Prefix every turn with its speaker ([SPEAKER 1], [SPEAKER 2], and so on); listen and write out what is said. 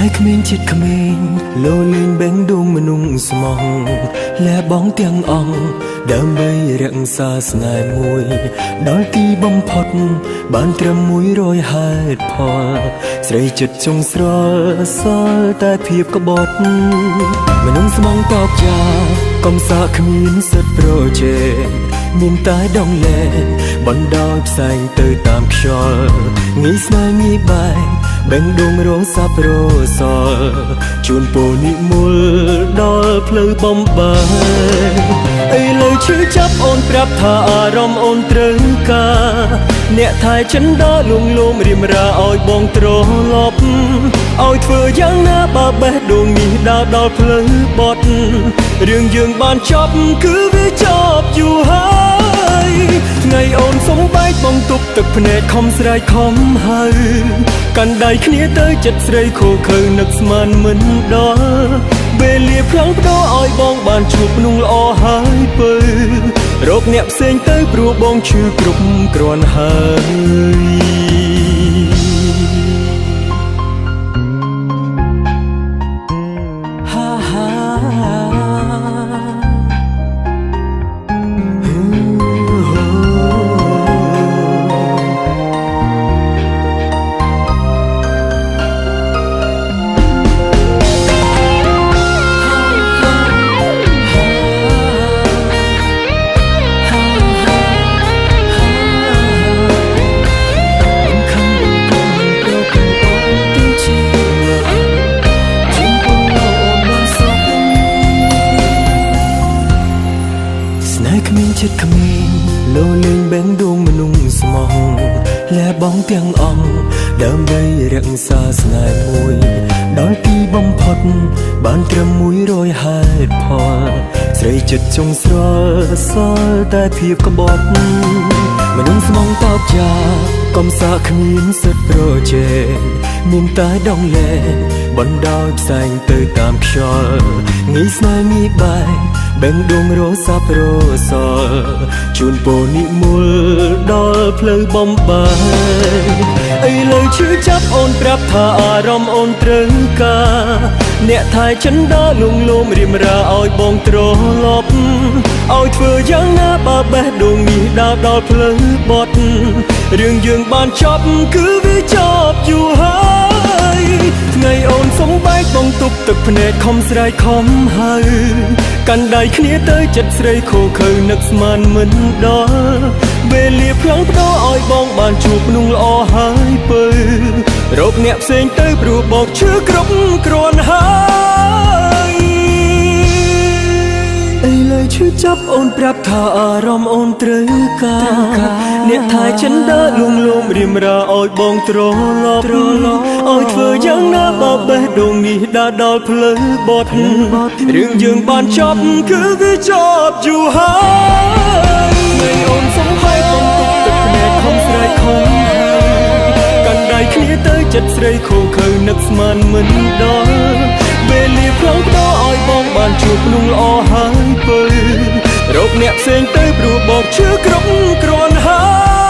[SPEAKER 1] យក្មេងចិត្តក្មេងលោលេងបេងដួងមនុស្សស្មោះលែបងទាំងអង្គដើម្បីរក្សាស្នេហ៍មួយដល់ទីបំផុតបានត្រឹម100ហេតុផលស្រីចិត្តចុងស្រល់សល់តែភាពក្បត់មនុស្សស្មងតបចាកំសាគ្មានសិទ្ធប្រជែងមានតែដងលែងបណ្ដោយផ្សែងទៅតាមខ្យល់ងាយស្នេហ៍ងាយបែកបេងដួងរងសាប់រសល់ជូនពរនិមលដល់ផ្លូវបំបែកអីលើឈឺចាប់អូនប្រាប់ថាអារម្មណ៍អូនត្រូវការអ្នកថែចិនដល់លួងលោមរៀមរាឲ្យបងត្រឡប់ឲ្យធ្វើយ៉ាងណាបើបេះដូងនេះដើរដល់ផ្លូវបត់រឿងយើងបានចប់គឺវាចប់យូរហើយថ្ងៃអូនសុំបែកបងទប់ទឹកភ្នែកខំស្រែកខំហើកាន់ដៃគ្នាទៅចិត្តស្រីខូខើនឹកស្មានមិនដល់វេលាផ្លាំងផ្ដោឲ្យបងបានជួបนุ่งល្អហើយពើរកអ្នកផ្សេងទៅព្រោះបងឈឺគ្រប់គ្រាន់ហើយហាហាក្មេងចិត្តក្មេងលោលេងបេងដួងមនុស្សស្មោះលែបងទាំងអង្គដើម្បីរក្សាស្នេហ៍មួយដល់ទីបំផុតបានត្រឹម100ហេតុផលស្រីចិត្តចុងស្រល់សល់តែភាពក្បត់មនុស្សស្មងតបចាកំសាគ្មានសិទ្ធប្រជែងមានតែដងលែងបណ្ដោយផ្សែងទៅតាមខ្យល់ងាយស្នេហ៍ងាយបែកបេងដួងរសាប់រសល់ជូនពរនិមលដល់ផ្លូវបំបែកអីលើឈឺចាប់អូនប្រាប់ថាអារម្មណ៍អូនត្រូវការអ្នកថែចិនដល់លួងលោមរៀមរាឲ្យបងត្រឡប់ឲ្យធ្វើយ៉ាងណាបើបេះដូងនេះដើរដល់ផ្លូវបត់រឿងយើងបានចប់គឺវាចប់យូរហើយថ្ងៃអូនសុំបែកបងទប់ទឹកភ្នែកខំស្រែកខំហើកាន់ដៃគ្នាទៅចិត្តស្រីខូខើនឹកស្មានមិនដល់វេលាផ្លាំងផ្ដោឲ្យបងបានជួបนุ่งល្អហើយពើរកអ្នកផ្សេងទៅព្រោះបងឈឺគ្រប់គ្រាន់ហើយអីលើឈឺចាប់អូនប្រាប់ថាអារម្មណ៍អូនត្រូវការអ្នកថែចិនដើរលួងលោមរៀមរាឲ្យបងត្រឡប់ឲ្យធ្វើយ៉ាងណាបើបេះដូងនេះដើរដល់ផ្លូវបត់រឿងយើងបានចប់គឺវាចប់យូរហើយថ្ងៃអូនសុំហើយបងទប់ទឹកភ្នែកខំស្រែកខំកាន់ដៃគ្នាទៅចិត្តស្រីខូខើនឹកស្មានមិនដល់វេលាផ្លាំងផ្ដោឲ្យបងបានជួបนุ่งល្អហើយពើរកអ្នកផ្សេងទៅព្រោះបងឈឺគ្រប់គ្រាន់ហើយ